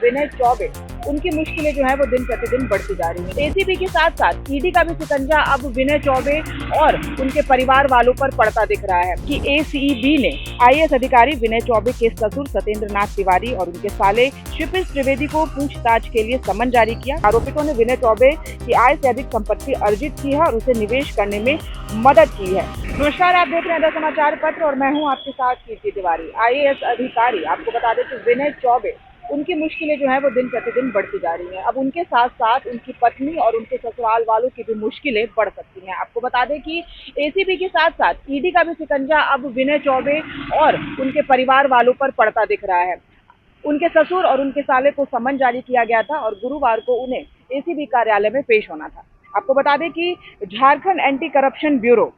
विनय चौबे, उनकी मुश्किलें जो है वो दिन प्रतिदिन बढ़ती जा रही है। एसीबी के साथ साथ ईडी का भी शिकंजा अब विनय चौबे और उनके परिवार वालों पर पड़ता दिख रहा है कि एसीबी ने आईएएस अधिकारी विनय चौबे के ससुर सत्येंद्र नाथ तिवारी और उनके साले क्षितिज त्रिवेदी को पूछताछ के लिए समन जारी किया। आरोपितों ने विनय चौबे की आय से अधिक संपत्ति अर्जित की है और उसे निवेश करने में मदद की है। नमस्कार, आप देख रहे हैं द समाचार पत्र और मैं हूं आपके साथ कीर्ति तिवारी। आईएएस अधिकारी, आपको बता दें कि विनय चौबे, उनकी मुश्किलें जो है वो दिन प्रतिदिन बढ़ती जा रही हैं। अब उनके साथ साथ उनकी पत्नी और उनके ससुराल वालों की भी मुश्किलें बढ़ सकती हैं। आपको बता दें कि एसीबी के साथ साथ ईडी का भी शिकंजा अब विनय चौबे और उनके परिवार वालों पर पड़ता दिख रहा है। उनके ससुर और उनके साले को समन जारी किया गया था और गुरुवार को उन्हें एसीबी कार्यालय में पेश होना था। आपको बता दें कि झारखंड एंटी करप्शन ब्यूरो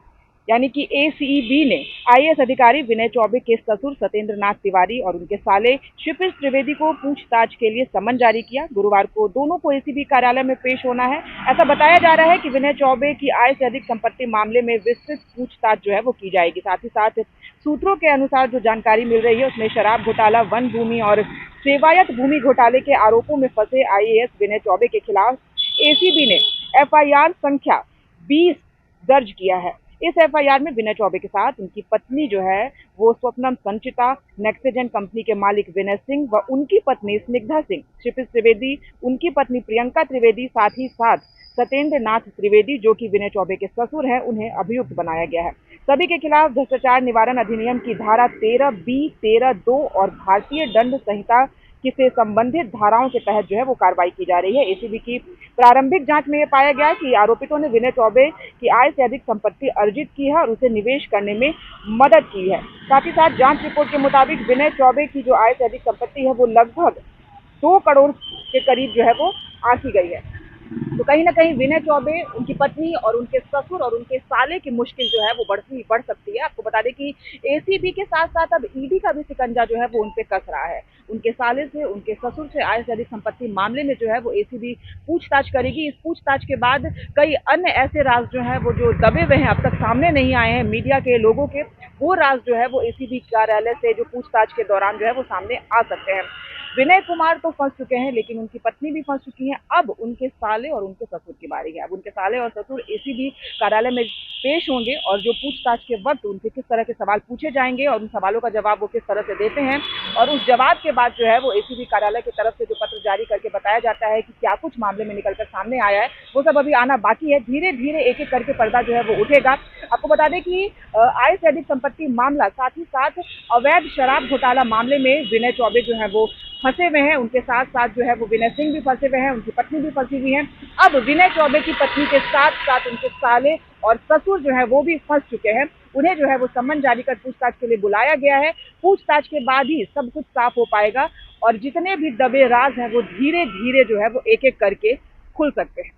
यानी कि एसीबी ने आईएएस अधिकारी विनय चौबे के ससुर सत्येंद्र नाथ तिवारी और उनके साले क्षितिज त्रिवेदी को पूछताछ के लिए समन जारी किया। गुरुवार को दोनों को एसीबी कार्यालय में पेश होना है। ऐसा बताया जा रहा है कि विनय चौबे की आय से अधिक संपत्ति मामले में विस्तृत पूछताछ जो है वो की जाएगी। साथ ही साथ सूत्रों के अनुसार जो जानकारी मिल रही है उसमें शराब घोटाला, वन भूमि और सेवायत भूमि घोटाले के आरोपों में फंसे आईएएस विनय चौबे के खिलाफ एसीबी ने एफआईआर संख्या 20 दर्ज किया है। इस एफआईआर में विनय चौबे के साथ उनकी पत्नी जो है वो स्वप्नम संचिता, नेक्सेजेंट कंपनी के मालिक विनय सिंह व उनकी पत्नी स्निग्धा सिंह, क्षितिज त्रिवेदी, उनकी पत्नी प्रियंका त्रिवेदी, साथ ही साथ सत्येंद्र नाथ त्रिवेदी जो कि विनय चौबे के ससुर हैं, उन्हें अभियुक्त बनाया गया है। सभी के खिलाफ भ्रष्टाचार निवारण अधिनियम की धारा 13B, 13(2) और भारतीय दंड संहिता से संबंधित धाराओं के तहत जो है वो कार्रवाई की जा रही है। एसीबी की प्रारंभिक जांच में यह पाया गया कि आरोपितों ने विनय चौबे की आय से अधिक संपत्ति अर्जित की है और उसे निवेश करने में मदद की है। साथ ही साथ जांच रिपोर्ट के मुताबिक विनय चौबे की जो आय से अधिक संपत्ति है वो लगभग 2 करोड़ के करीब जो है वो आंकी गई है। तो कहीं ना कहीं विनय चौबे, उनकी पत्नी और उनके ससुर और उनके साले की मुश्किल जो है वो बढ़ सकती है। आपको बता दें कि एसीबी के साथ साथ अब ईडी का भी शिकंजा जो है वो उन पे कस रहा है। उनके साले से, उनके ससुर से आय से अधिक संपत्ति मामले में जो है वो एसीबी पूछताछ करेगी। इस पूछताछ के बाद कई अन्य ऐसे राज जो है वो जो दबे हुए हैं, अब तक सामने नहीं आए हैं मीडिया के लोगों के, वो राज जो है वो एसीबी कार्यालय से जो पूछताछ के दौरान जो है वो सामने आ सकते हैं। विनय कुमार तो फंस चुके हैं, लेकिन उनकी पत्नी भी फंस चुकी हैं। अब उनके साले और उनके ससुर की बारी है। अब उनके साले और ससुर एसीबी कार्यालय में पेश होंगे और जो पूछताछ के वक्त उनसे किस तरह के सवाल पूछे जाएंगे और उन सवालों का जवाब वो किस तरह से देते हैं, और उस जवाब के बाद जो है वो एसीबी कार्यालय की तरफ से जो पत्र जारी करके बताया जाता है कि क्या कुछ मामले में निकलकर सामने आया है, वो सब अभी आना बाकी है। धीरे धीरे एक एक करके पर्दा जो है वो उठेगा। आपको बता दें कि आय से अधिक संपत्ति मामला, साथ ही साथ अवैध शराब घोटाला मामले में विनय चौबे जो है वो फंसे हुए हैं। उनके साथ साथ जो है वो विनय सिंह भी फंसे हुए हैं, उनकी पत्नी भी फंसी हुई है। अब विनय चौबे की पत्नी के साथ साथ उनके साले और ससुर जो है वो भी फंस चुके हैं। उन्हें जो है वो सम्मन जारी कर पूछताछ के लिए बुलाया गया है। पूछताछ के बाद ही सब कुछ साफ हो पाएगा और जितने भी दबे राज हैं वो धीरे धीरे जो है वो एक एक करके खुल सकते हैं।